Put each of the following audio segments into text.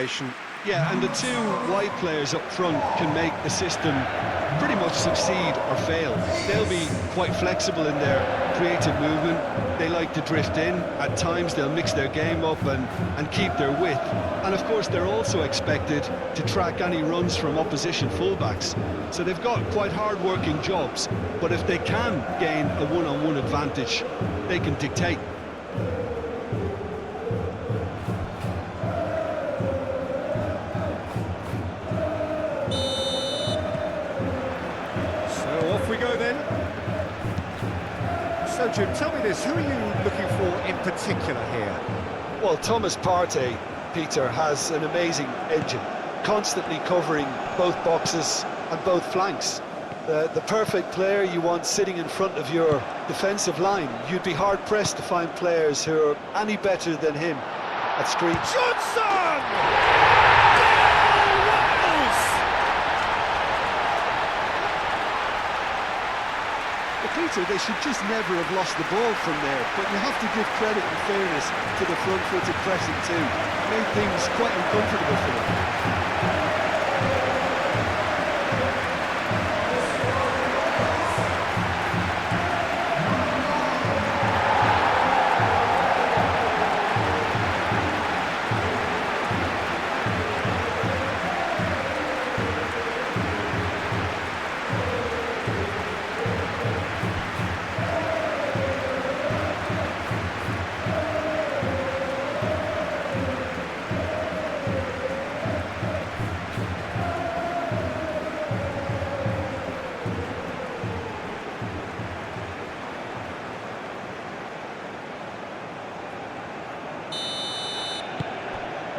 Yeah, and the two wide players up front can make the system pretty much succeed or fail. They'll be quite flexible in their creative movement. They like to drift in. At times they'll mix their game up and keep their width. And of course they're also expected to track any runs from opposition fullbacks. So they've got quite hard-working jobs, but if they can gain a one-on-one advantage, they can dictate. Off we go then. So Jim, tell me this, who are you looking for in particular here? Well, Thomas Partey, Peter, has an amazing engine, constantly covering both boxes and both flanks. The perfect player you want sitting in front of your defensive line. You'd be hard-pressed to find players who are any better than him at screen. Johnson! Peter, they should just never have lost the ball from there, but you have to give credit and fairness to the front-footed pressing too. Made things quite uncomfortable for them.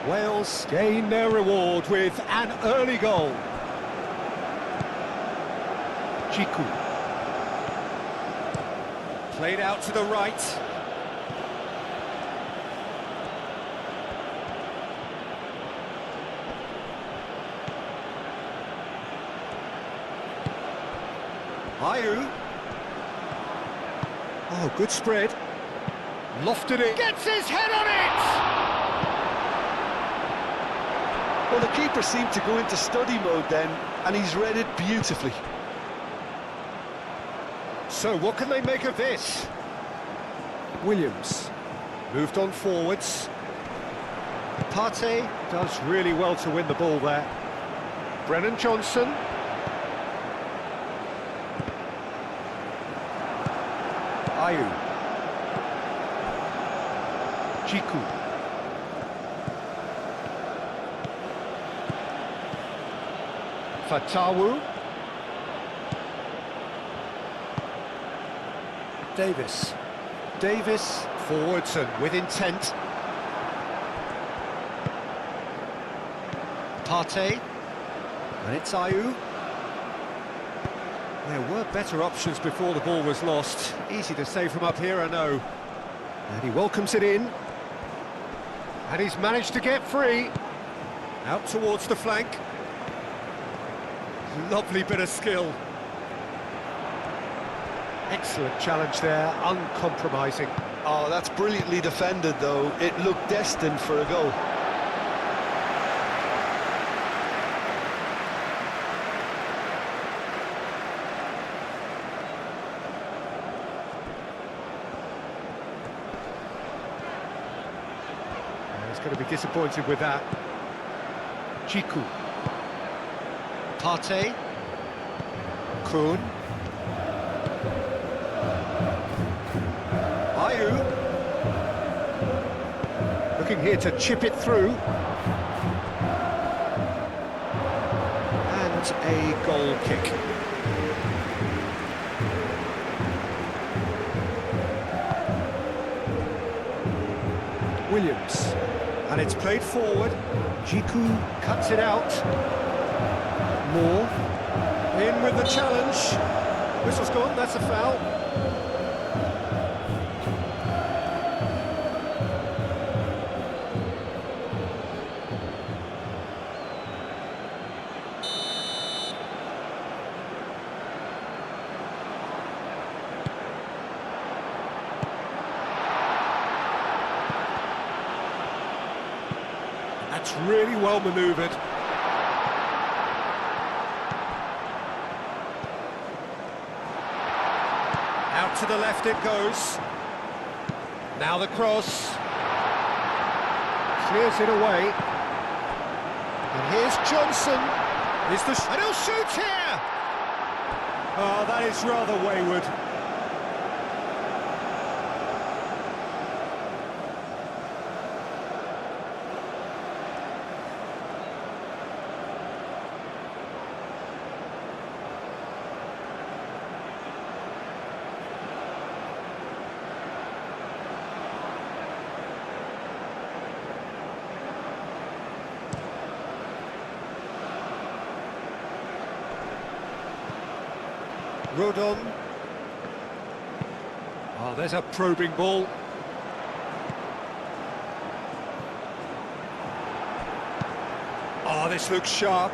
Wales gain their reward with an early goal. Chiku. Played out to the right. Ayew. Oh, good spread. Lofted it. Gets his head on it! Well, the keeper seemed to go into study mode then, and he's read it beautifully. So, what can they make of this? Williams moved on forwards. Partey does really well to win the ball there. Brennan Johnson. Ayew. Chiku. Fatawu. Davis. Davis forwards and with intent. Partey. And it's Ayew. There were better options before the ball was lost. Easy to say from up here, I know. And he welcomes it in. And he's managed to get free. Out towards the flank. Lovely bit of skill. Excellent challenge there, uncompromising. Oh, that's brilliantly defended, though. It looked destined for a goal. He's going to be disappointed with that. Chiku. Partey. Kuhn. Ayew. Looking here to chip it through. And a goal kick. Williams. And it's played forward. Chiku cuts it out. Moore in with the challenge. Whistle's gone, that's a foul. That's really well manoeuvred. Out to the left it goes. Now the cross. Clears it away. And here's Johnson. And he'll shoot here! Oh, that is rather wayward. Rodon. Oh, there's a probing ball. Oh, this looks sharp.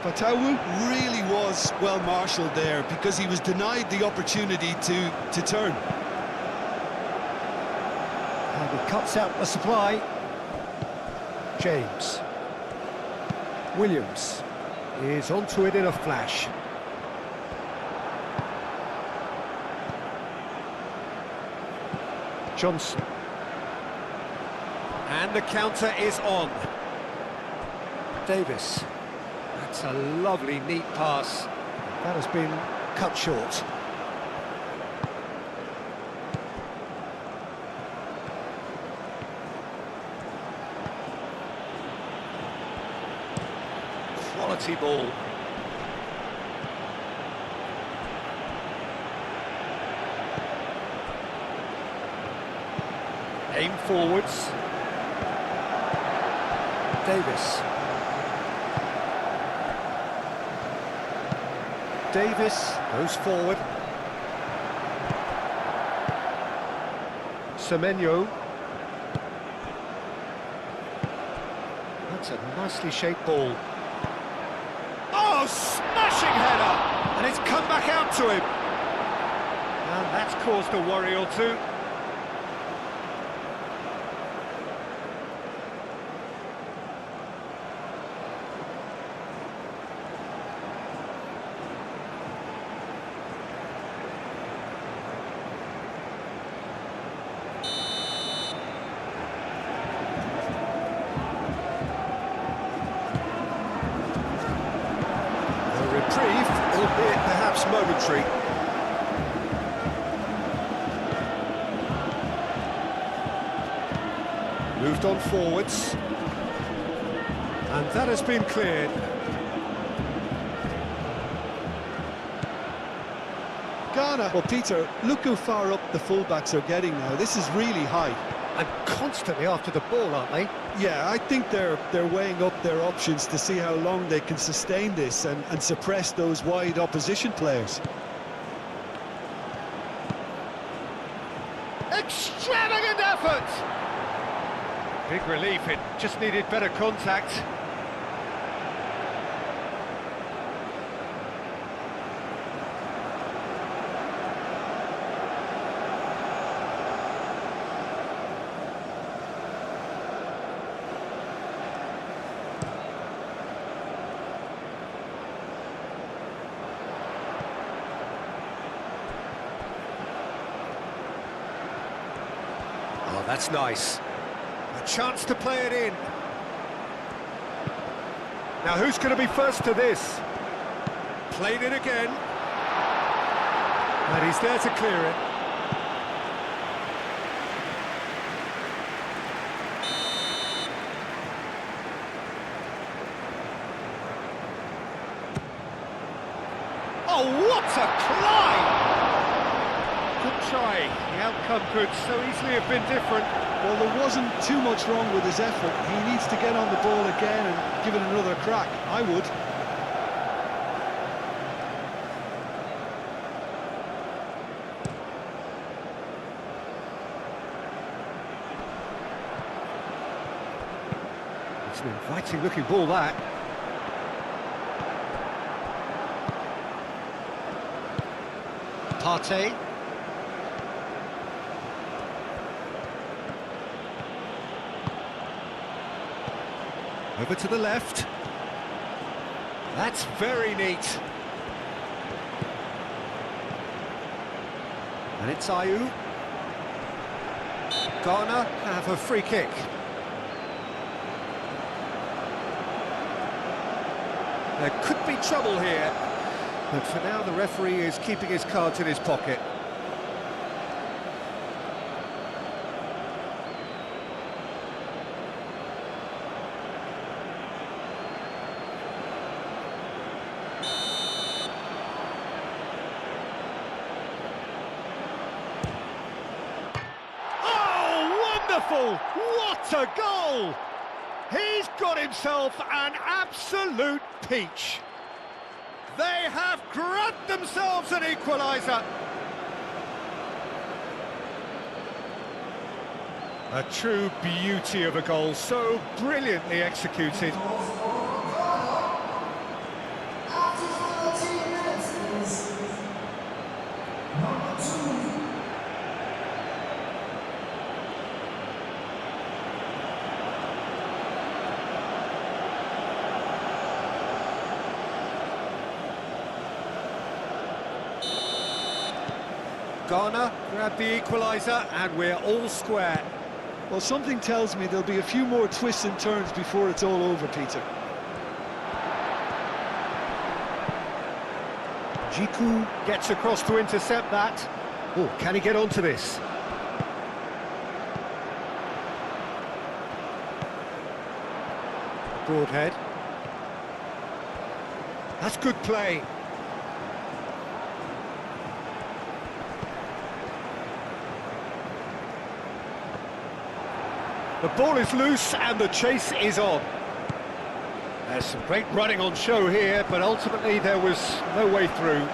Fatawu really was well marshalled there because he was denied the opportunity to turn. And he cuts out the supply. James. Williams is onto it in a flash. Johnson. And the counter is on. Davis. That's a lovely, neat pass. That has been cut short. Quality ball. Aim forwards. Davis. Davis goes forward. Semenyo. That's a nicely shaped ball. Oh, smashing header! And it's come back out to him. And that's caused a worry or two. Reprieve, albeit perhaps momentary. Moved on forwards. And that has been cleared. Ghana. Well, Peter, look how far up the fullbacks are getting now. This is really high. And constantly after the ball, aren't they? Yeah, I think they're weighing up their options to see how long they can sustain this and suppress those wide opposition players. Extravagant effort! Big relief, it just needed better contact. Oh, that's nice. A chance to play it in. Now who's going to be first to this? Played it again. And he's there to clear it. Oh, what a climb! Good try. The outcome could so easily have been different. Well, there wasn't too much wrong with his effort. He needs to get on the ball again and give it another crack. I would. It's an inviting looking ball, that. Partey. Over to the left. That's very neat. And it's Ayew. Ghana have a free kick. There could be trouble here, but for now the referee is keeping his cards in his pocket. Wonderful! What a goal! He's got himself an absolute peach. They have grabbed themselves an equaliser. A true beauty of a goal, so brilliantly executed. Ghana grab the equaliser and we're all square. Well, something tells me there'll be a few more twists and turns before it's all over, Peter. Jiku gets across to intercept that. Oh, can he get onto this? Broadhead. That's good play. The ball is loose and the chase is on. There's some great running on show here, but ultimately there was no way through.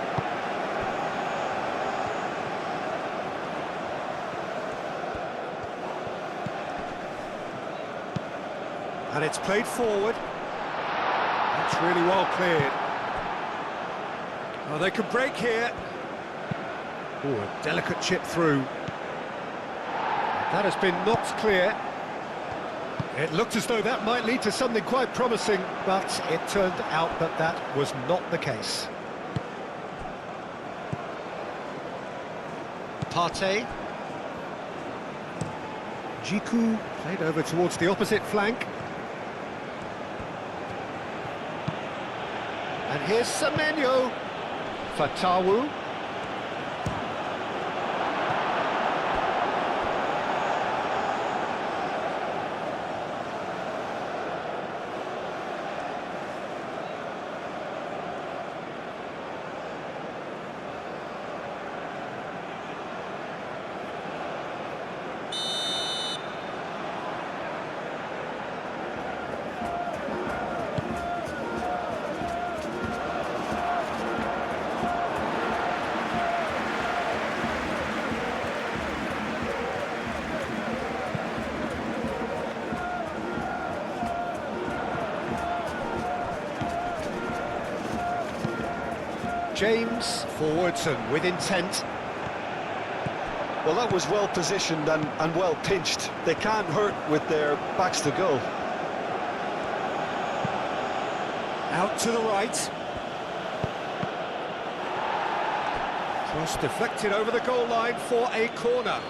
And it's played forward. That's really well cleared. Oh, they can break here. Oh, a delicate chip through. That has been knocked clear. It looked as though that might lead to something quite promising, but it turned out that that was not the case. Partey. Jiku played over towards the opposite flank. And here's Semenyo. Fatawu. James forwards and with intent. Well, that was well positioned and well pinched. They can't hurt with their backs to goal. Out to the right. Cross deflected over the goal line for a corner.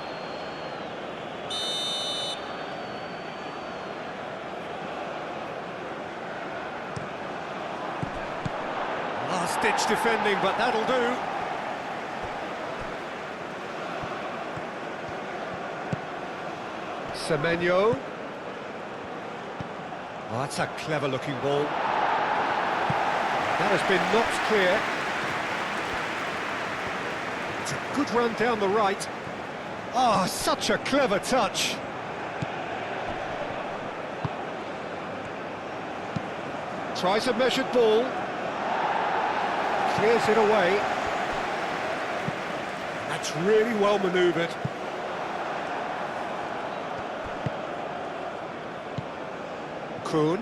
Last-ditch defending, but that'll do. Semenyo. Oh, that's a clever-looking ball. That has been knocked clear. It's a good run down the right. Oh, such a clever touch. Tries a measured ball. Clears it away. That's really well manoeuvred. Kuhn.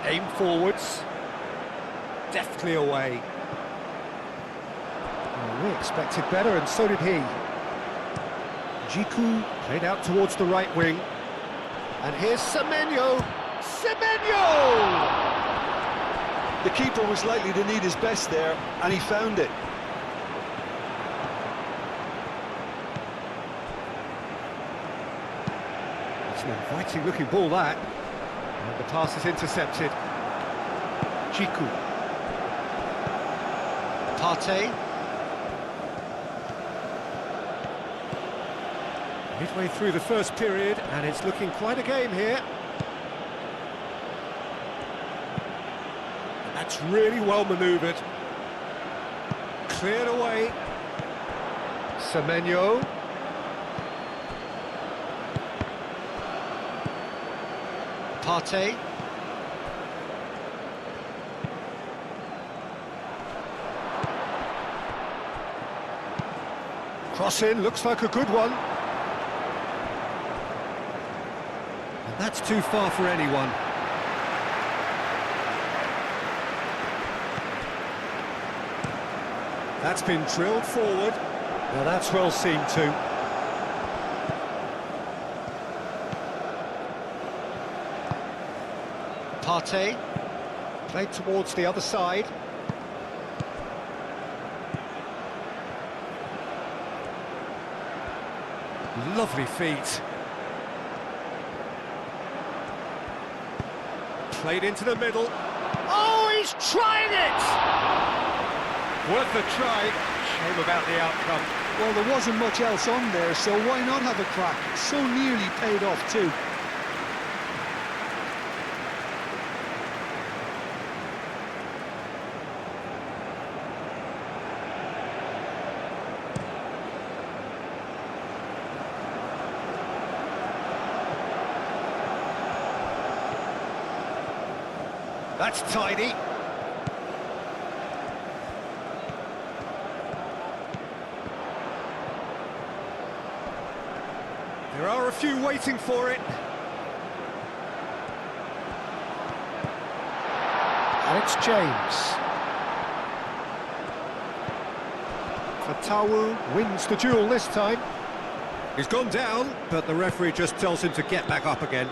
Aim forwards. Deftly away. Oh, we expected better, and so did he. Jiku played out towards the right wing. And here's Semenyo. Semenyo! The keeper was likely to need his best there, and he found it. It's an inviting looking ball, that. And the pass is intercepted. Jiku. Partey. Midway through the first period, and it's looking quite a game here. That's really well manoeuvred. Cleared away. Semenyo. Partey. Cross in, looks like a good one. And that's too far for anyone. That's been drilled forward. Now that's well seen too. Partey. Played towards the other side. Lovely feet. Played into the middle. Oh, he's trying it! Worth a try. Shame about the outcome. Well, there wasn't much else on there, so why not have a crack? So nearly paid off too. That's tidy. There are a few waiting for it. Alex James. Fatawu wins the duel this time. He's gone down, but the referee just tells him to get back up again.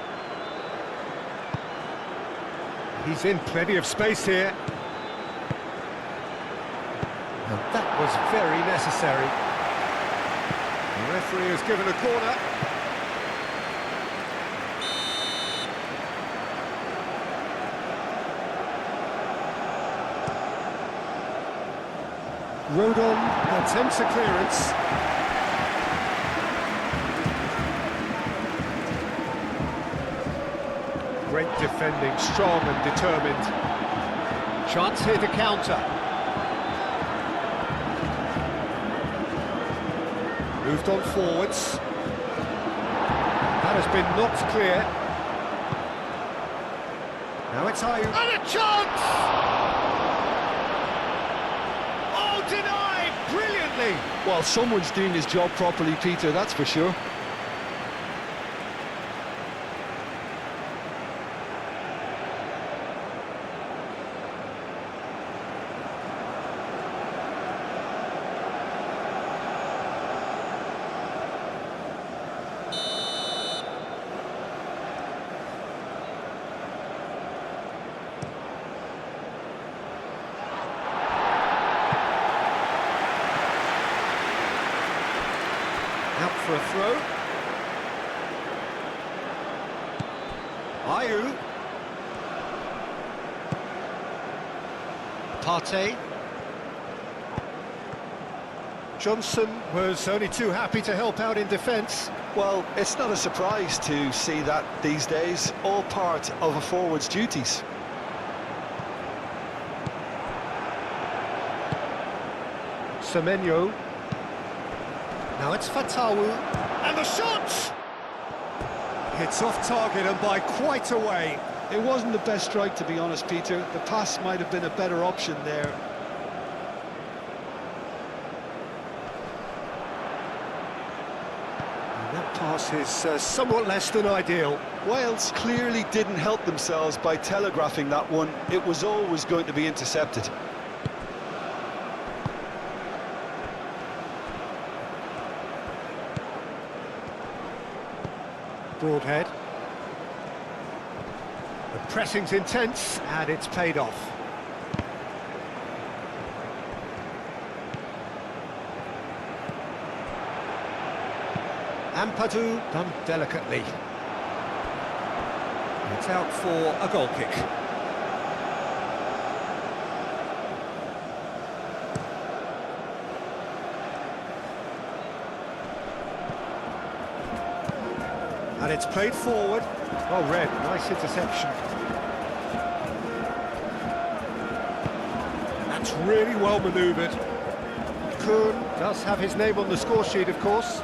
He's in plenty of space here. And that was very necessary. The referee has given a corner. Rodon attempts a clearance. Great defending, strong and determined. Chance here to counter. Moved on forwards. That has been knocked clear. Now it's Ayew. And a chance! Oh, denied! Brilliantly! Well, someone's doing his job properly, Peter, that's for sure. Out for a throw. Ayew. Partey. Johnson was only too happy to help out in defence. Well, it's not a surprise to see that these days, all part of a forward's duties. Semenyo. Now it's Fatawu. And the shot! Hits off target and by quite a way. It wasn't the best strike, to be honest, Peter. The pass might have been a better option there. And that pass is somewhat less than ideal. Wales clearly didn't help themselves by telegraphing that one. It was always going to be intercepted. Broadhead. The pressing's intense, and it's paid off. Ampadu done delicately. It's out for a goal kick. And it's played forward. Well read, nice interception. That's really well manoeuvred. Kuhn does have his name on the score sheet, of course.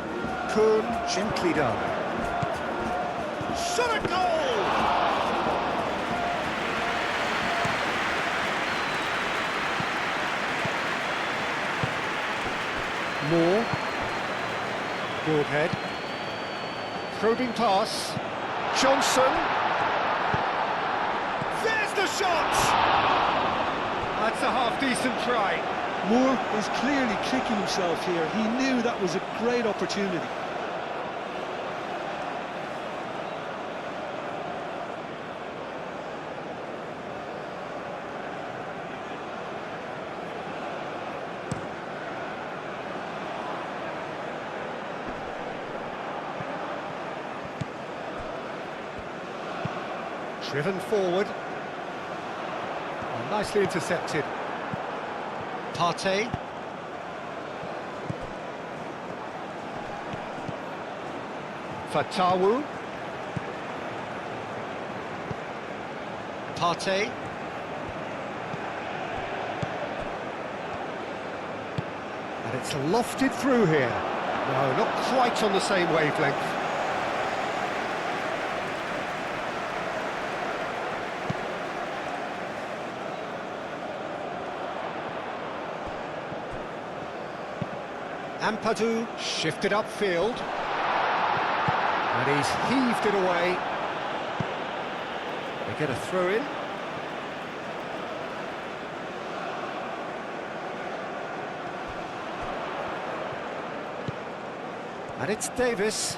Kuhn, gently done. Shot a goal! Moore. Broadhead. Probing pass. Johnson. There's the shot! That's a half-decent try. Moore is clearly kicking himself here. He knew that was a great opportunity. Driven forward. And nicely intercepted. Partey. Fatawu. Partey. And it's lofted through here. No, not quite on the same wavelength. Ampadu shifted upfield, and he's heaved it away. They get a throw in. And it's Davis.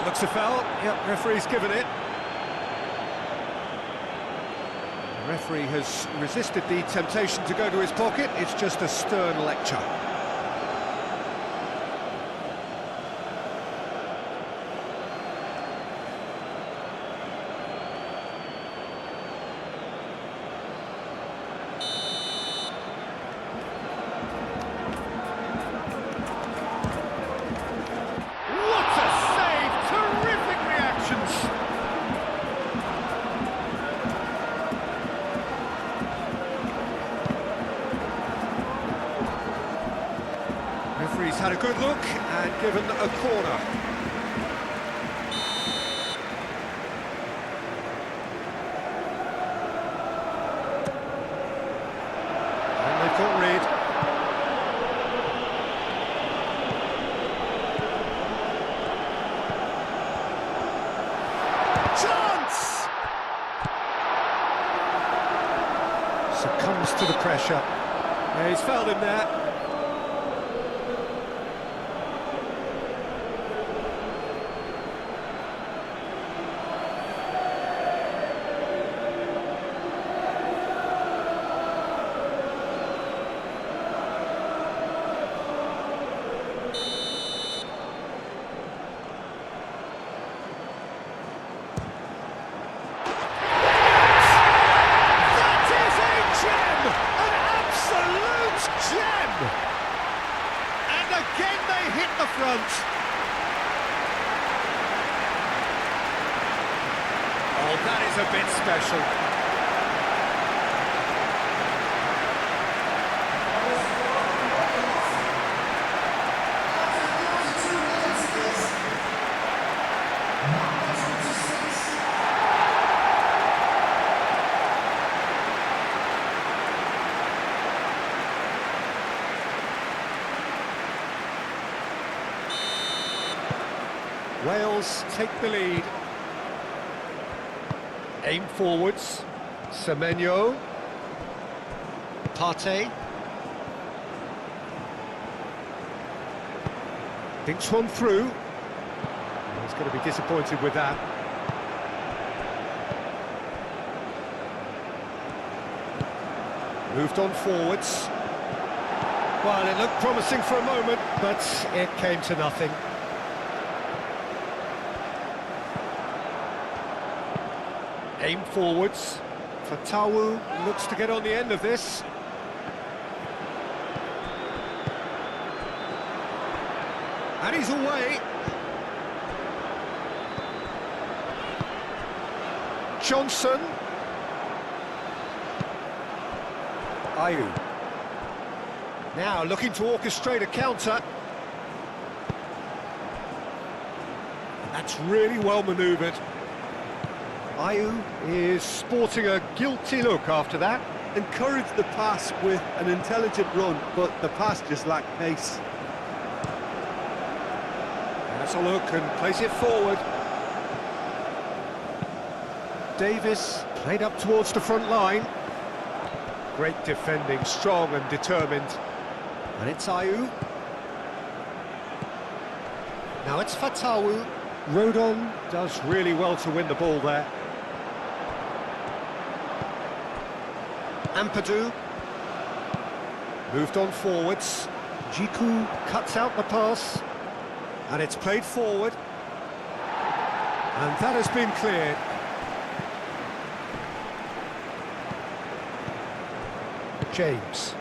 Looks a foul. Yep, referee's given it. The referee has resisted the temptation to go to his pocket. It's just a stern lecture. What a save! Terrific reactions! Referee's had a good look and given a corner. And they've got rid. Chance! Succumbs to the pressure. Yeah, he's fouled him there. And again they hit the front. Oh, that is a bit special. Wales take the lead. Aim forwards. Semenyo. Partey. Thinks one through. He's going to be disappointed with that. Moved on forwards. Well, it looked promising for a moment, but it came to nothing. Aim forwards. Fatawu looks to get on the end of this. And he's away. Johnson. Ayew. Now looking to orchestrate a counter. And that's really well manoeuvred. Ayew is sporting a guilty look after that. Encouraged the pass with an intelligent run, but the pass just lacked pace. Has a look and plays it forward. Davis played up towards the front line. Great defending, strong and determined. And it's Ayew. Now it's Fatawu. Rodon does really well to win the ball there. Ampadu. Moved on forwards. Jiku cuts out the pass. And it's played forward. And that has been cleared. James.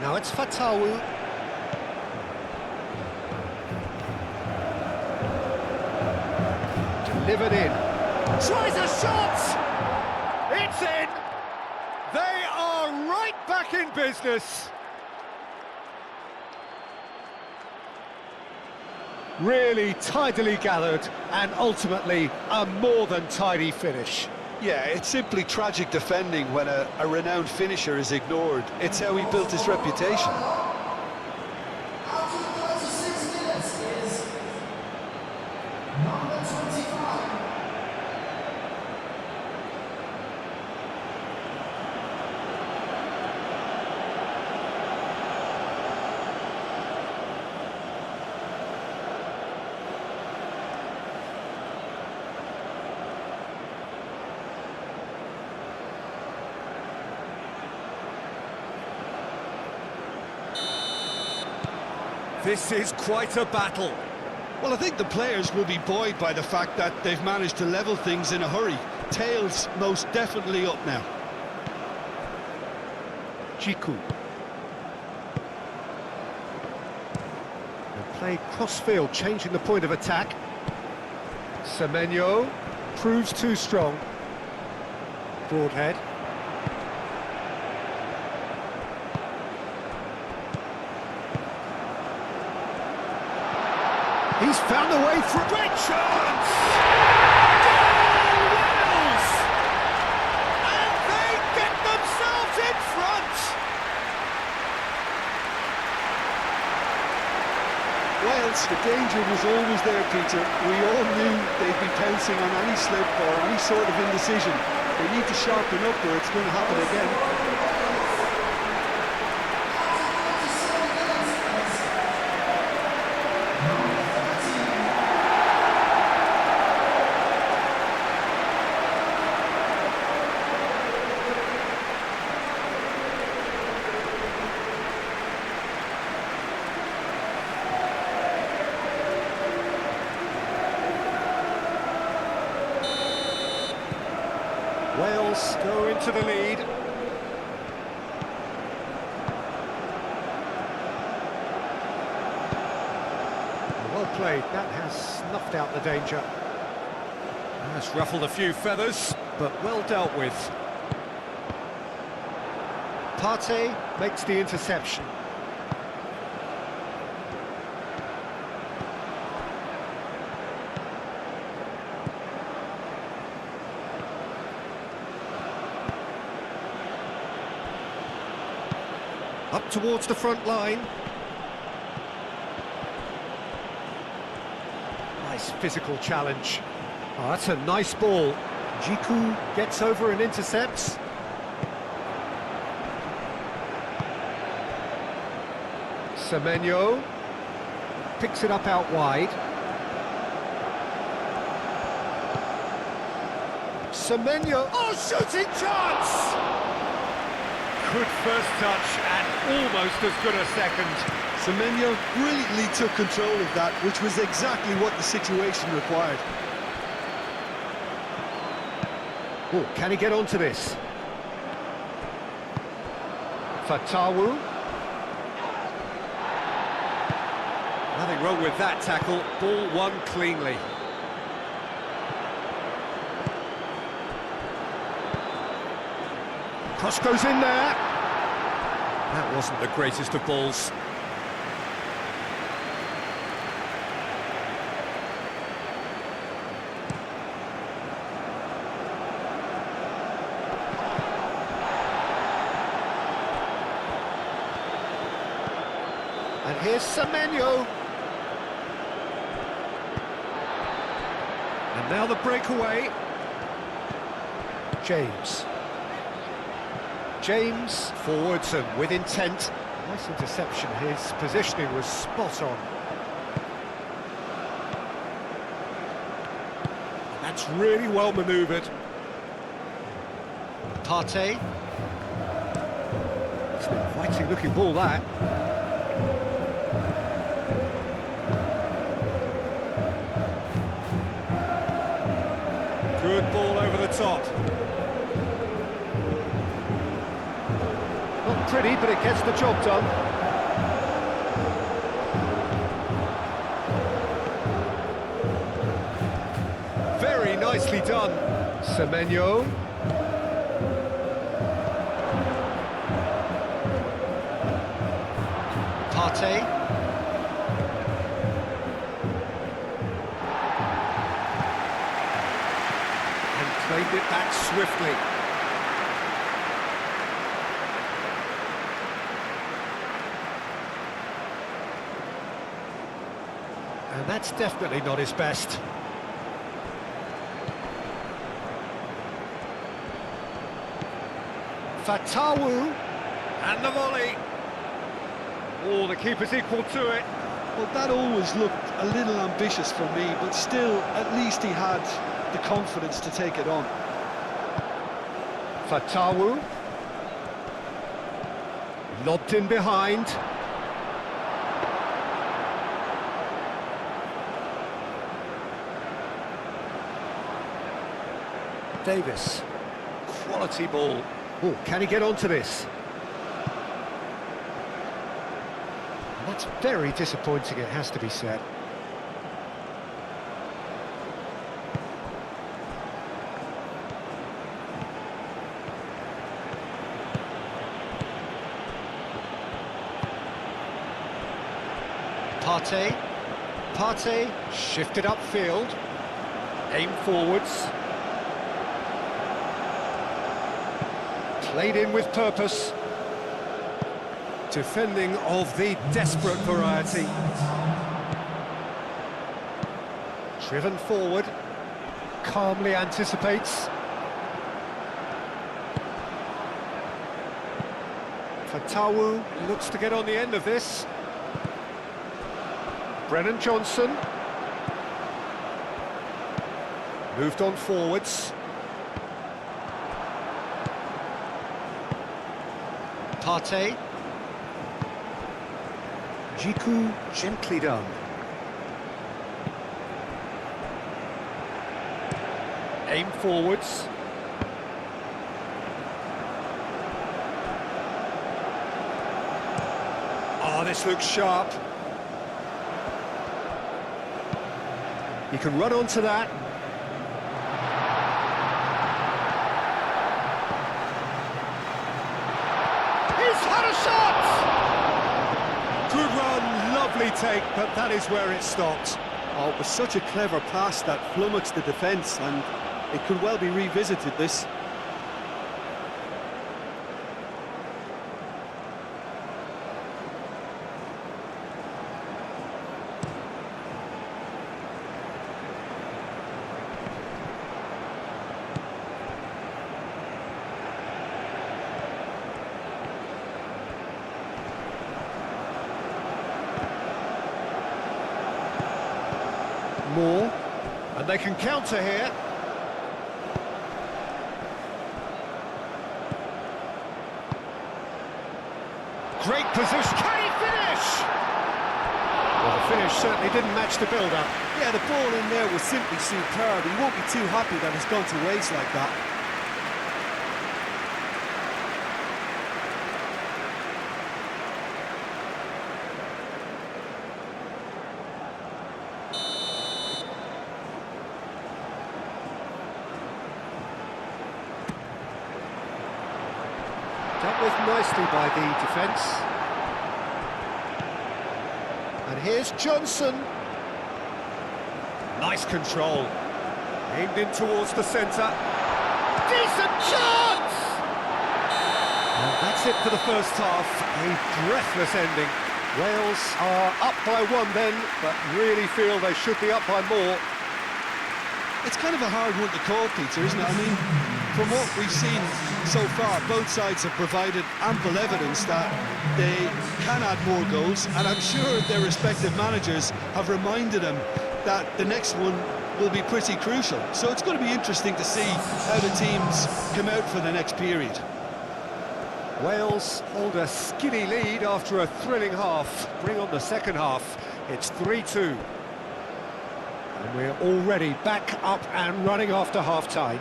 Now it's Fatawu. Delivered in. Tries a shot! It's in! They are right back in business. Really tidily gathered and ultimately a more than tidy finish. Yeah, it's simply tragic defending when a renowned finisher is ignored. It's how he built his reputation. This is quite a battle. Well, I think the players will be buoyed by the fact that they've managed to level things in a hurry. Tails most definitely up now. Jiku. And play cross-field, changing the point of attack. Semenyo proves too strong. Broadhead. He's found a way through. Great chance! Goal, Wales! And they get themselves in front! Wales, the danger was always there, Peter. We all knew they'd be pouncing on any slip or any sort of indecision. They need to sharpen up or it's going to happen again. Wales go into the lead. Well played, that has snuffed out the danger. That's ruffled a few feathers, but well dealt with. Partey makes the interception. Up towards the front line. Nice physical challenge. Oh, that's a nice ball. Jiku gets over and intercepts. Semenyo picks it up out wide. Semenyo, oh, shooting chance! Good first touch and almost as good a second. Semenyo brilliantly took control of that, which was exactly what the situation required. Oh, can he get onto this? Fatawu. Nothing wrong with that tackle. Ball won cleanly. Cross goes in there. That wasn't the greatest of balls. And here's Semenyo. And now the breakaway. James forwards and with intent. Nice interception, his positioning was spot on. That's really well manoeuvred. Partey. It's an inviting looking ball, that. Good ball over the top. Not pretty, but it gets the job done. Very nicely done. Semenyo. Partey. And claimed it back swiftly. And that's definitely not his best. Fatawu, and the volley. Oh, the keeper's equal to it. Well, that always looked a little ambitious for me, but still, at least he had the confidence to take it on. Fatawu. Lobbed in behind. Davis. Quality ball. Oh, can he get onto this? And that's very disappointing, it has to be said. Partey shifted upfield. Aim forwards. Played in with purpose. Defending of the desperate variety. Driven forward. Calmly anticipates. Fatawu looks to get on the end of this. Brennan Johnson. Moved on forwards. Partey. Jiku gently done. Aim forwards. Oh, this looks sharp. You can run onto that. He's had a shot! Good run, lovely take, but that is where it stopped. Oh, it was such a clever pass that flummoxed the defence, and it could well be revisited, this. they can counter here. Great position. Can he finish? Well, the finish certainly didn't match the build-up. Yeah, the ball in there was simply superb. He won't be too happy that it's gone to waste like that. Dealt with nicely by the defence. And here's Johnson. Nice control. Aimed in towards the centre. Decent chance! And that's it for the first half. A breathless ending. Wales are up by one then, but really feel they should be up by more. It's kind of a hard one to call, Peter, isn't it? I mean, from what we've seen so far, both sides have provided ample evidence that they can add more goals, and I'm sure their respective managers have reminded them that the next one will be pretty crucial. So it's going to be interesting to see how the teams come out for the next period. Wales hold a skinny lead after a thrilling half. Bring on the second half. It's 3-2. And we're already back up and running after half-time.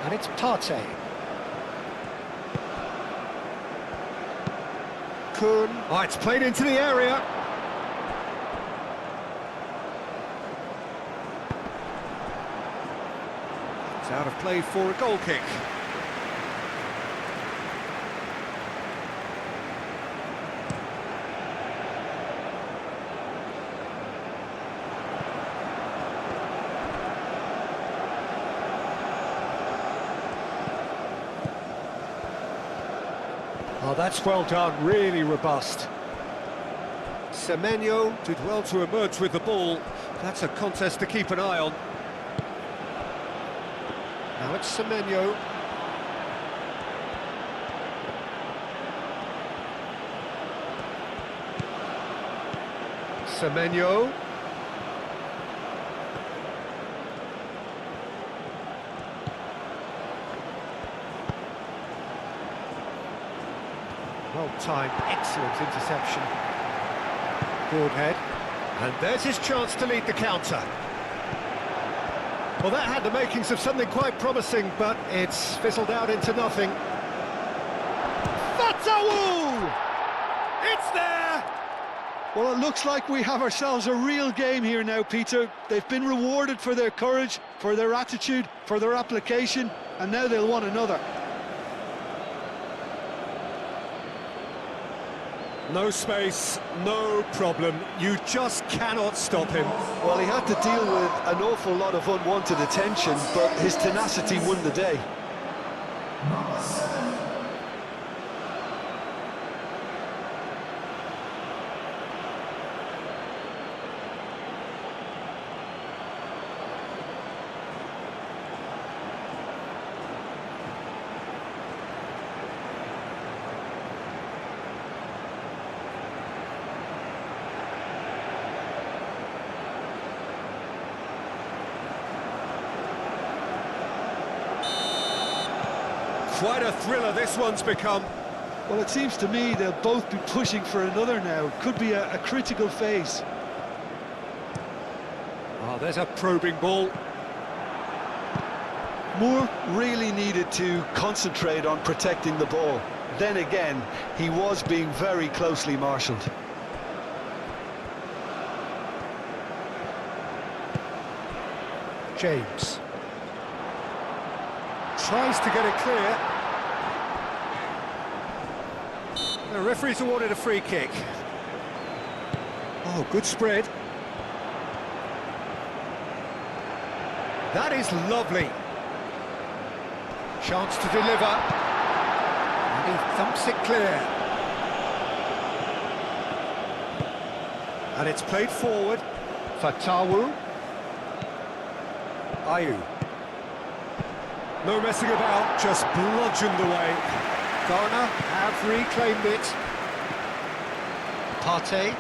And it's Partey. Kuhn. Oh, it's played into the area. It's out of play for a goal kick. Oh, that's well done, really robust. Semenyo did well to emerge with the ball. That's a contest to keep an eye on. Now it's Semenyo. Semenyo. Well-timed, excellent interception. Broadhead. And there's his chance to lead the counter. Well, that had the makings of something quite promising, but it's fizzled out into nothing. Fatawu! It's there! Well, it looks like we have ourselves a real game here now, Peter. They've been rewarded for their courage, for their attitude, for their application, and now they'll want another. No space, no problem. You just cannot stop him. Well, he had to deal with an awful lot of unwanted attention, but his tenacity won the day. Quite a thriller this one's become. Well, it seems to me they'll both be pushing for another now. Could be a critical phase. Oh, there's a probing ball. Moore really needed to concentrate on protecting the ball. Then again, he was being very closely marshalled. James. Tries to get it clear. The referee's awarded a free kick. Oh, good spread. That is lovely. Chance to deliver. And he thumps it clear. And it's played forward. Fatawu. Ayew. No messing about, just bludgeoned away. Ghana have reclaimed it. Partey.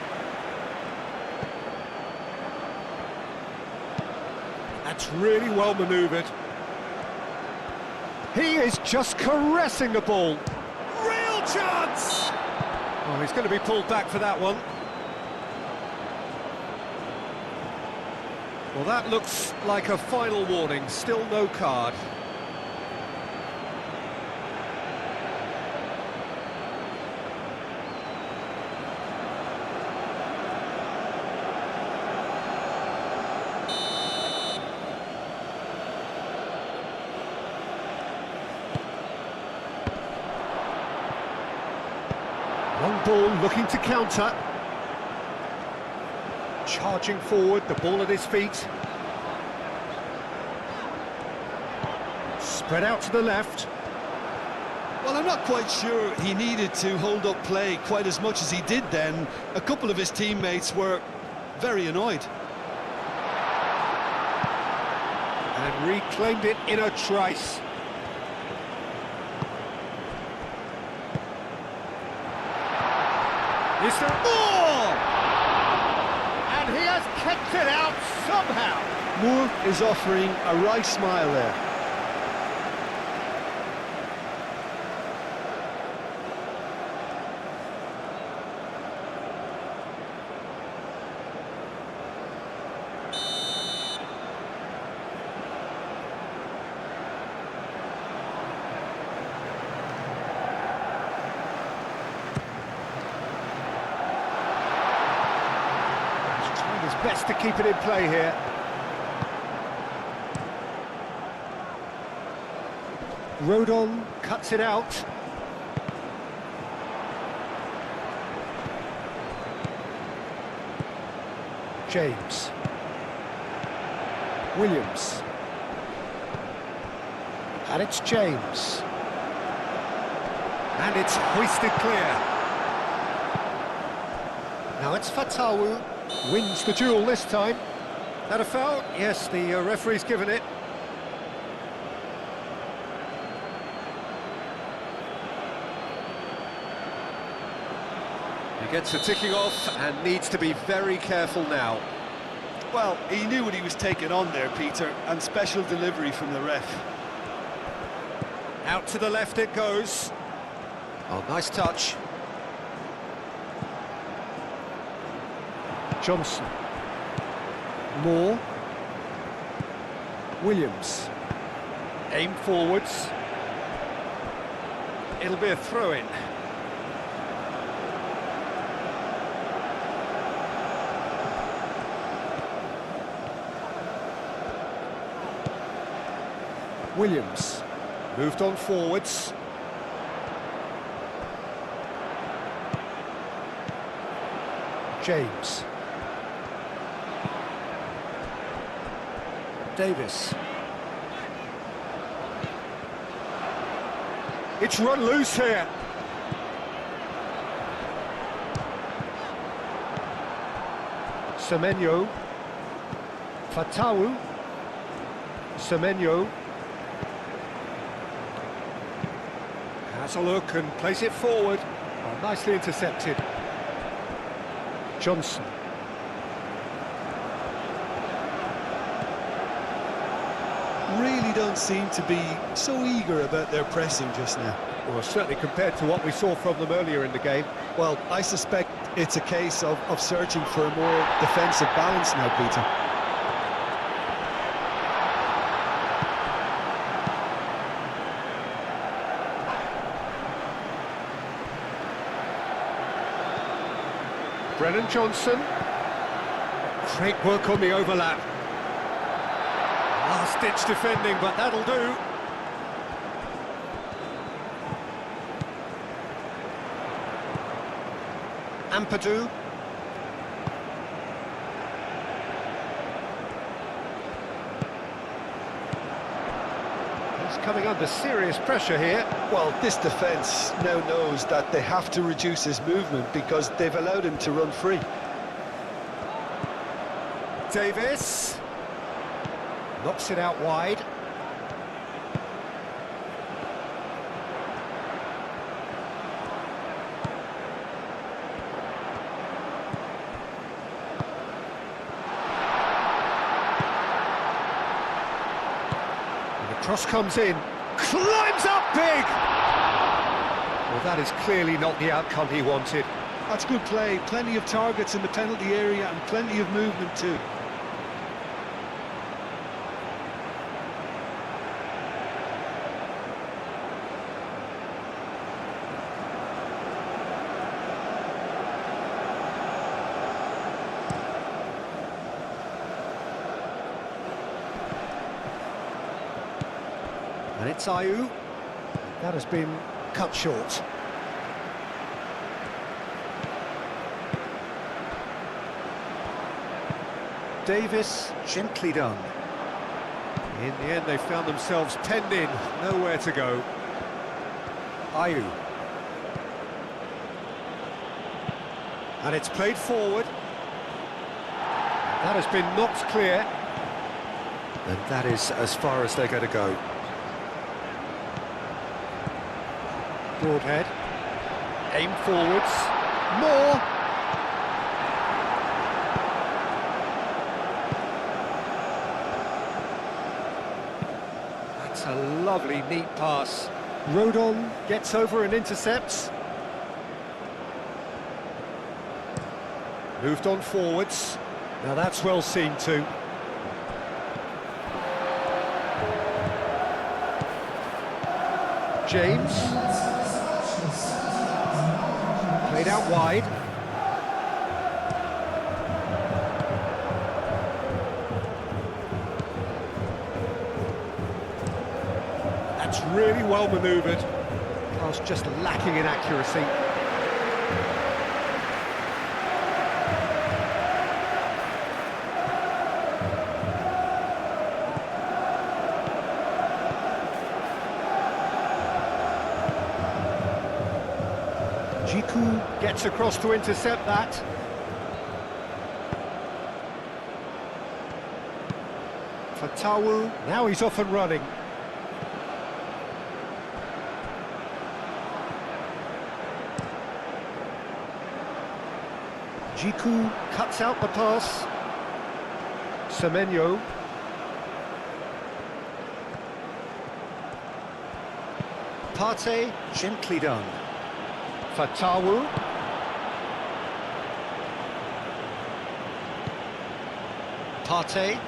That's really well manoeuvred. He is just caressing the ball. Real chance! Oh, he's going to be pulled back for that one. Well, that looks like a final warning. Still no card. Long ball looking to counter. Charging forward, the ball at his feet. Spread out to the left. Well, I'm not quite sure he needed to hold up play quite as much as he did then. A couple of his teammates were very annoyed. And reclaimed it in a trice. Is there more? And he has kept it out somehow. Moore is offering a wry smile there. Best to keep it in play here. Rodon cuts it out. James. Williams. And it's James. And it's hoisted clear. Now it's Fatawu. Wins the duel this time. That a foul? Yes, the referee's given it. He gets a ticking off and needs to be very careful now. Well, he knew what he was taking on there, Peter, and special delivery from the ref. Out to the left it goes. Oh, nice touch. Johnson. Moore. Williams. Aim forwards. It'll be a throw-in. Williams. Moved on forwards. James. Davis. It's run loose here. Semenyo. Fatawu. Semenyo. Has a look and plays it forward. Oh, nicely intercepted. Johnson. Really don't seem to be so eager about their pressing just now. Well, certainly compared to what we saw from them earlier in the game. Well, I suspect it's a case of searching for a more defensive balance now, Peter. Brennan Johnson. Great work on the overlap. Last-ditch defending, but that'll do. Ampadu. He's coming under serious pressure here. Well, this defence now knows that they have to reduce his movement because they've allowed him to run free. Davis. Knocks it out wide. Cross comes in, climbs up big! Well, that is clearly not the outcome he wanted. That's good play, plenty of targets in the penalty area and plenty of movement too. And it's Ayew. That has been cut short. Davis, gently done. In the end, they found themselves penned in, nowhere to go. Ayew. And it's played forward. That has been knocked clear. And that is as far as they're going to go. Broadhead. Aim forwards. More. That's a lovely, neat pass. Rodon gets over and intercepts. Moved on forwards. Now that's well seen too. James. Played out wide. That's really well manoeuvred. Pass just lacking in accuracy. Jiku gets across to intercept that. Fatawu, now he's off and running. Jiku cuts out the pass. Semenyo. Partey, gently done. Fatawu. Partey.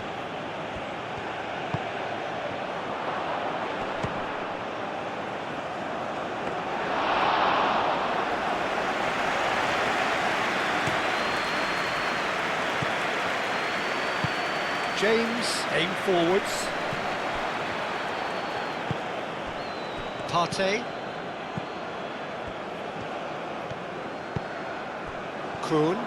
James, aim forwards. Partey. Kuhn.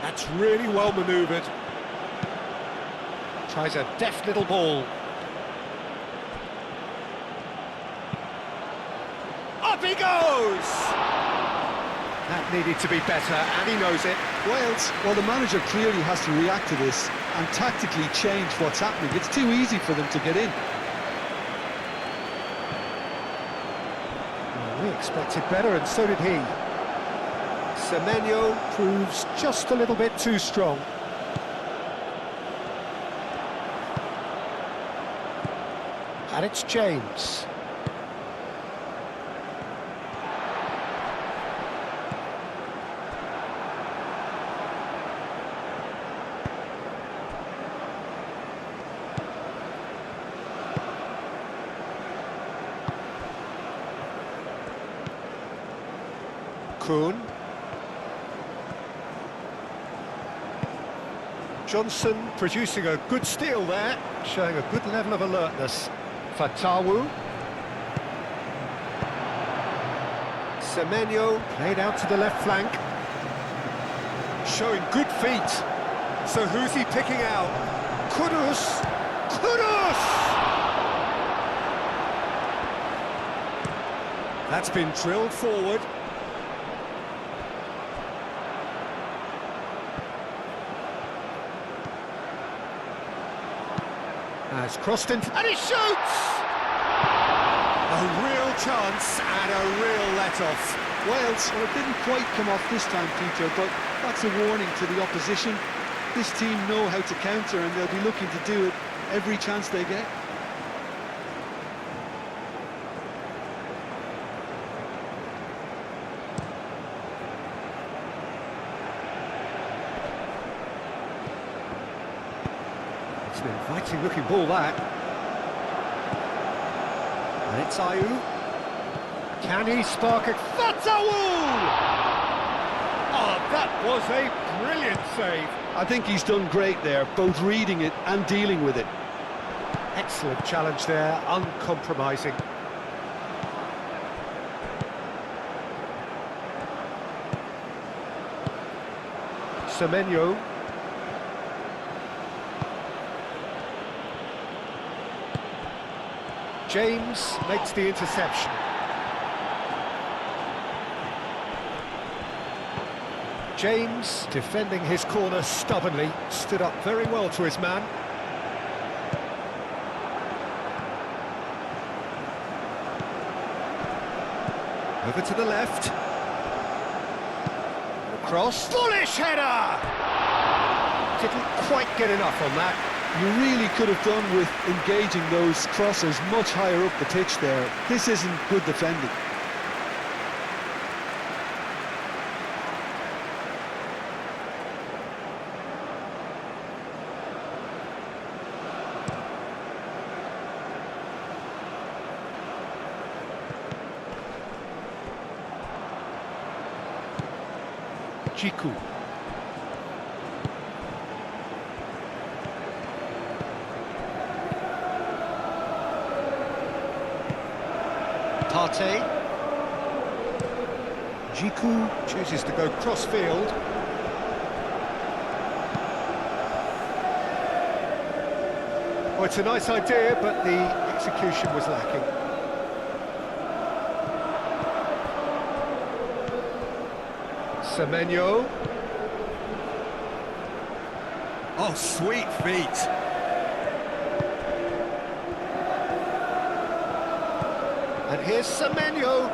That's really well manoeuvred. Tries a deft little ball. Up he goes! That needed to be better, and he knows it. Well, the manager clearly has to react to this and tactically change what's happening. It's too easy for them to get in. We expected better, and so did he. Semenyo proves just a little bit too strong. And it's James. Kuhn. Johnson producing a good steal there, showing a good level of alertness. Fatawu. Semenyo played out to the left flank. Showing good feet. So who's he picking out? Kudus! Kudus! That's been drilled forward. Has crossed into, and he shoots! A real chance and a real let-off. Well, it didn't quite come off this time, Peter, but that's a warning to the opposition. This team know how to counter, and they'll be looking to do it every chance they get. It's an inviting looking ball, that. And it's Ayew. Can he spark it? Fatawu! Oh, that was a brilliant save. I think he's done great there, both reading it and dealing with it. Excellent challenge there, uncompromising. Semenyo. James makes the interception. James, defending his corner stubbornly, stood up very well to his man. Over to the left. Cross. Bullish header! Didn't quite get enough on that. You really could have done with engaging those crossers much higher up the pitch there. This isn't good defending. Jiku. Partey. Jiku chooses to go cross-field. Oh, it's a nice idea, but the execution was lacking. Semenyo. Oh, sweet feet. And here's Semenyo.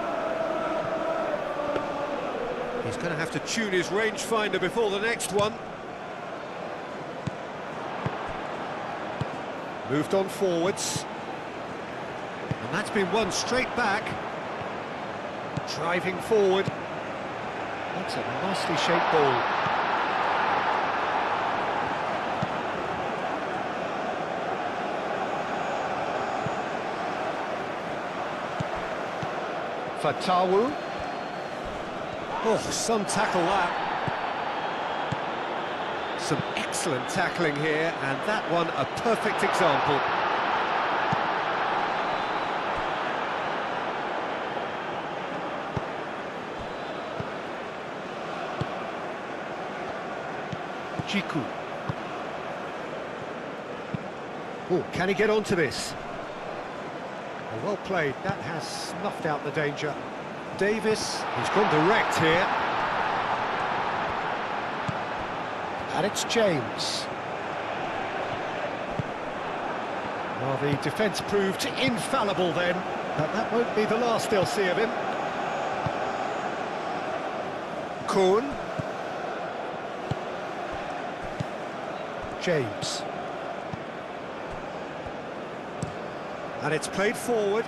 He's going to have to tune his rangefinder before the next one. Moved on forwards. And that's been won straight back. Driving forward. That's a nicely shaped ball. Fatawu. Oh, some tackle that. Some excellent tackling here, and that one a perfect example. Jiku. Oh, can he get onto this? Oh, well played. That has snuffed out the danger. Davis, he's gone direct here. And it's James. Well, the defence proved infallible then, but that won't be the last they'll see of him. Kuhn. James. And it's played forward.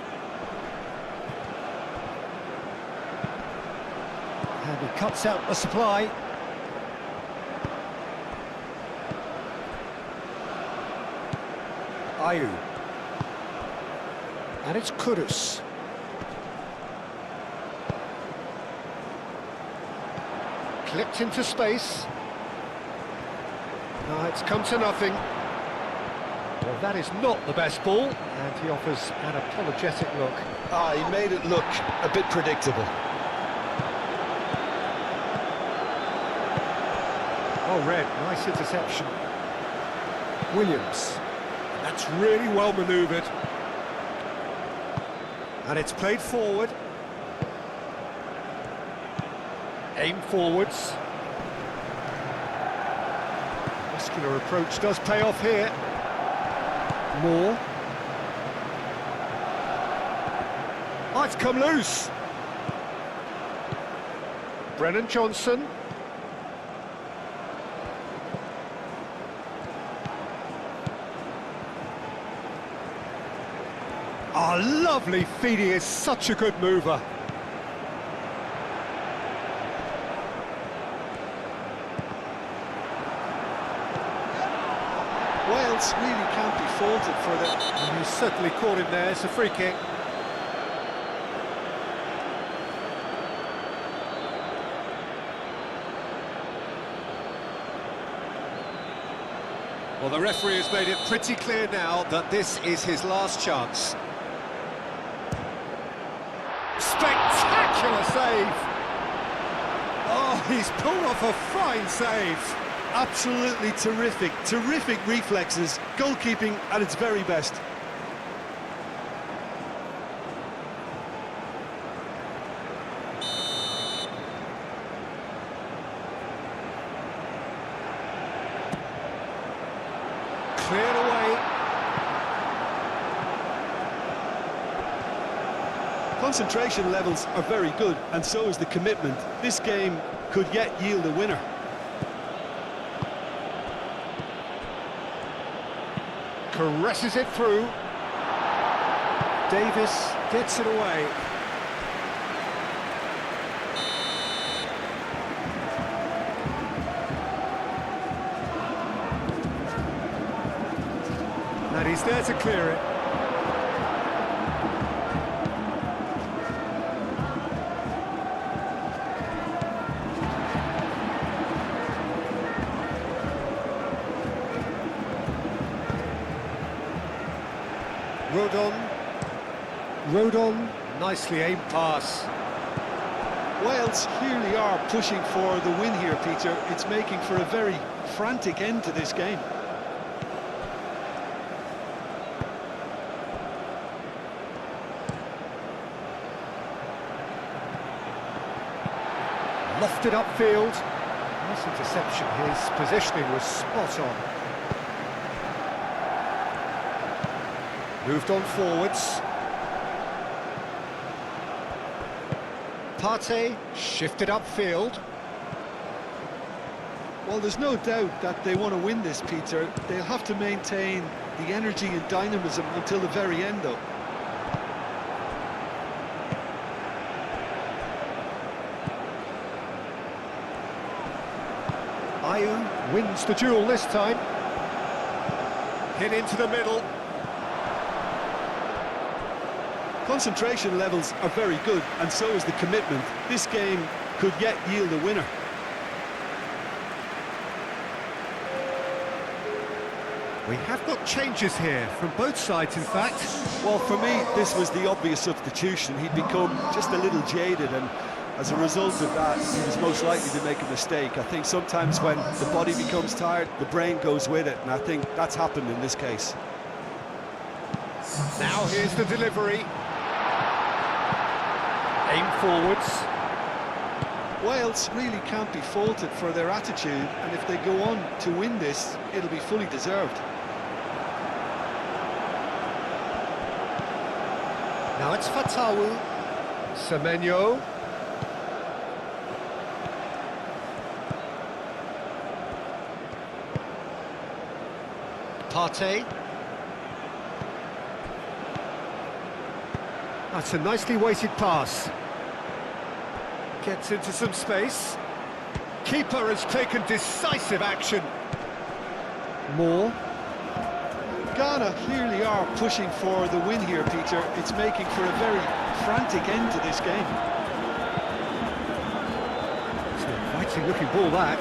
And he cuts out the supply. Ayew. And it's Kudus. Clipped into space. No, it's come to nothing. Well, that is not the best ball, and he offers an apologetic look. He made it look a bit predictable. Oh, Red, nice interception. Williams. That's really well manoeuvred. And it's played forward. Aim forwards. Muscular approach does pay off here. Moore. Oh, it's come loose. Brennan Johnson. Oh, lovely feed, he is such a good mover. Wales really can't be faulted for that. And he's certainly caught him there, it's a free kick. Well, the referee has made it pretty clear now that this is his last chance. Spectacular save! Oh, he's pulled off a fine save. Absolutely terrific, terrific reflexes, goalkeeping at its very best. Cleared away. Concentration levels are very good, and so is the commitment. This game could yet yield a winner. Caresses it through. Davis gets it away. And he's there to clear it. Rodon, nicely aimed pass. Wales clearly are pushing for the win here, Peter. It's making for a very frantic end to this game. Lofted upfield. Nice interception, his positioning was spot on. Moved on forwards. Partey shifted upfield. Well, there's no doubt that they want to win this, Peter. They'll have to maintain the energy and dynamism until the very end, though. Ayew wins the duel this time. Hit into the middle. Concentration levels are very good, and so is the commitment. This game could yet yield a winner. We have got changes here, from both sides in fact. Well, for me, this was the obvious substitution. He'd become just a little jaded, and as a result of that, he was most likely to make a mistake. I think sometimes when the body becomes tired, the brain goes with it, and I think that's happened in this case. Now here's the delivery. Aim forwards. Wales really can't be faulted for their attitude, and if they go on to win this, it'll be fully deserved. Now it's Fatawu. Semenyo. Partey. That's a nicely weighted pass. Gets into some space. Keeper has taken decisive action. Moore. Ghana clearly are pushing for the win here, Peter. It's making for a very frantic end to this game. It's an inviting looking ball, that.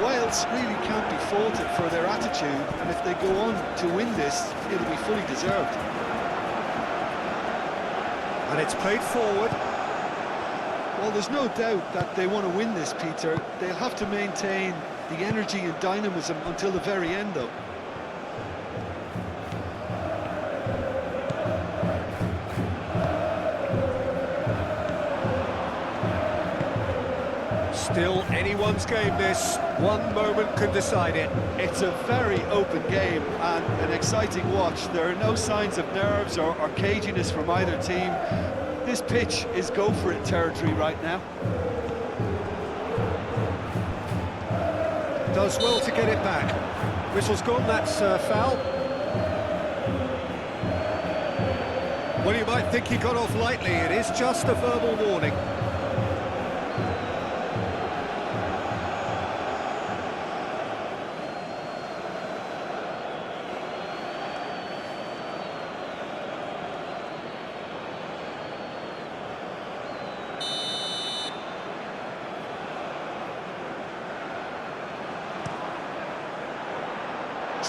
Wales really can't be faulted for their attitude, and if they go on to win this, it'll be fully deserved. And it's played forward. Well, there's no doubt that they want to win this, Peter. They'll have to maintain the energy and dynamism until the very end, though. Still anyone's game, this. One moment can decide it. It's a very open game and an exciting watch. There are no signs of nerves or caginess from either team. This pitch is go-for-it territory right now. Does well to get it back. Whistle's gone, that's foul. Well, you might think he got off lightly. It is just a verbal warning.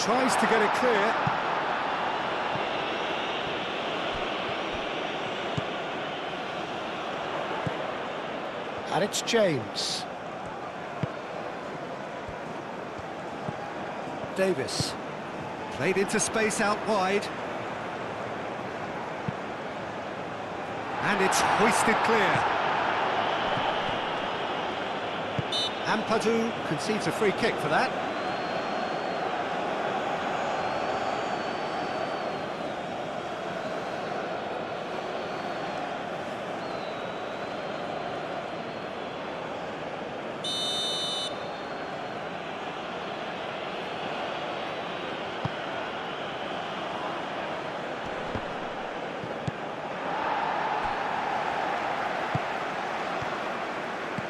Tries to get it clear. And it's James. Davis. Played into space out wide. And it's hoisted clear. Ampadu concedes a free kick for that.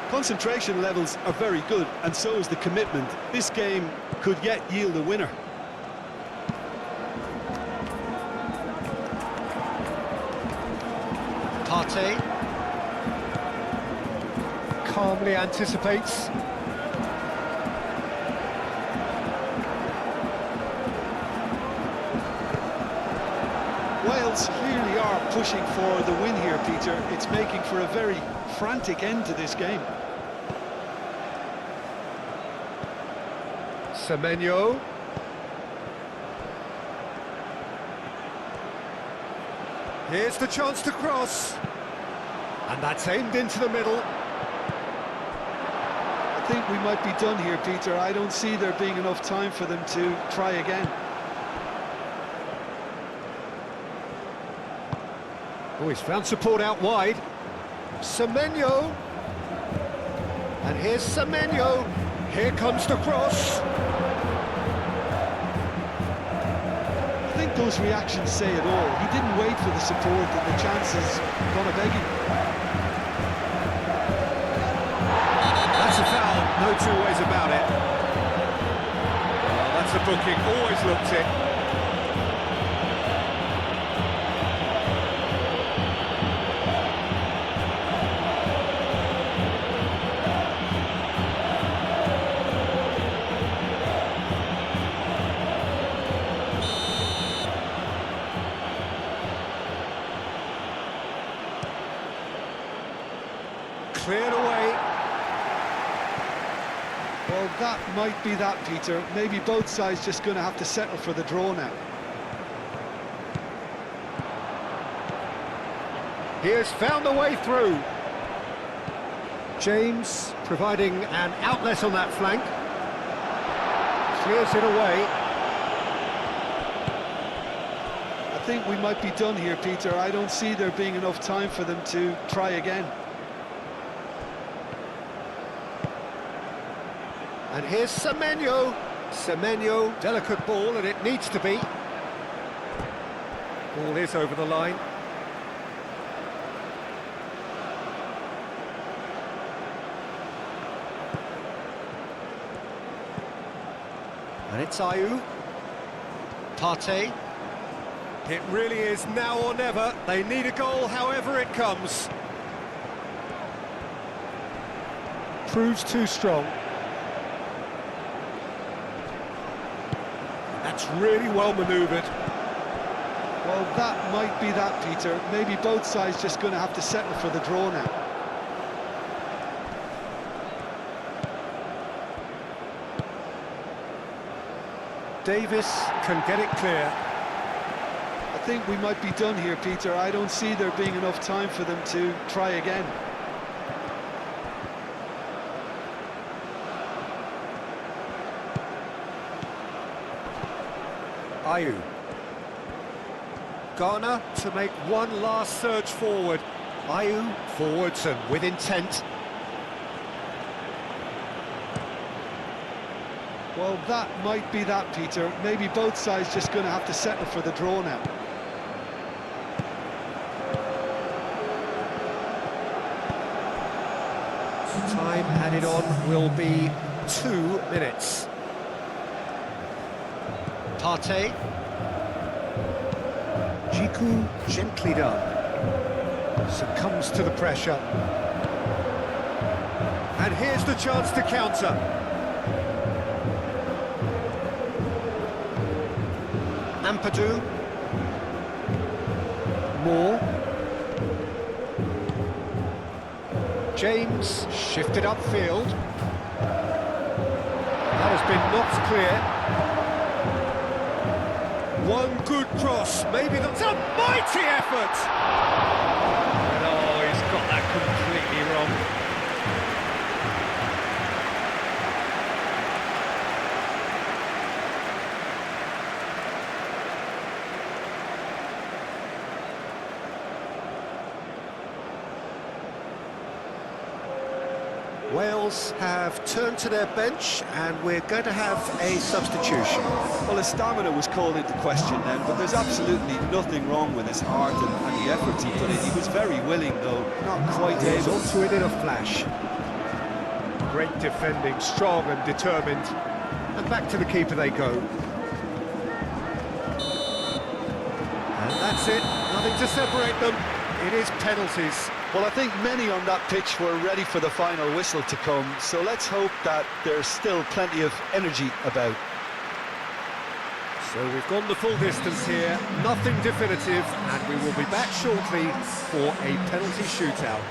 Concentration levels are very good, and so is the commitment. This game could yet yield a winner. Partey calmly anticipates. Wales really are pushing for the win here, Peter. It's making for a very frantic end to this game. Semenyo. Here's the chance to cross. And that's aimed into the middle. I think we might be done here, Peter. I don't see there being enough time for them to try again. Oh, he's found support out wide. Semenyo. And here's Semenyo. Here comes the cross. I think those reactions say it all. He didn't wait for the support, and the chances gonna beg him. That's a foul, no two ways about it. Well, that's a booking, always looked it. Cleared away. Well, that might be that, Peter. Maybe both sides just going to have to settle for the draw now. He has found a way through. James providing an outlet on that flank. Clears it away. I think we might be done here, Peter. I don't see there being enough time for them to try again. And here's Semenyo. Semenyo, delicate ball, and it needs to be. Ball is over the line. And it's Ayew. Partey. It really is now or never. They need a goal however it comes. Proves too strong. That's really well manoeuvred. Well, that might be that, Peter. Maybe both sides just going to have to settle for the draw now. Davis can get it clear. I think we might be done here, Peter. I don't see there being enough time for them to try again. Ayew. Ghana to make one last surge forward. Ayew forwards and with intent. Well, that might be that, Peter. Maybe both sides just going to have to settle for the draw now. Time added on will be 2 minutes. Partey. Jiku gently done. Succumbs to the pressure. And here's the chance to counter. Ampadu. Moore. James shifted upfield. That has been knocked clear. One good cross, maybe that's a mighty effort! And oh, he's got that completely wrong. Wales have turned to their bench and we're going to have a substitution. Well, his stamina was called into question then, but there's absolutely nothing wrong with his heart and the efforts he put in. He was very willing, though, not quite He was able. onto it in a flash. Great defending, strong and determined. And back to the keeper they go. And that's it, nothing to separate them. It is penalties. Well, I think many on that pitch were ready for the final whistle to come, so let's hope that there's still plenty of energy about. So we've gone the full distance here, nothing definitive, and we will be back shortly for a penalty shootout.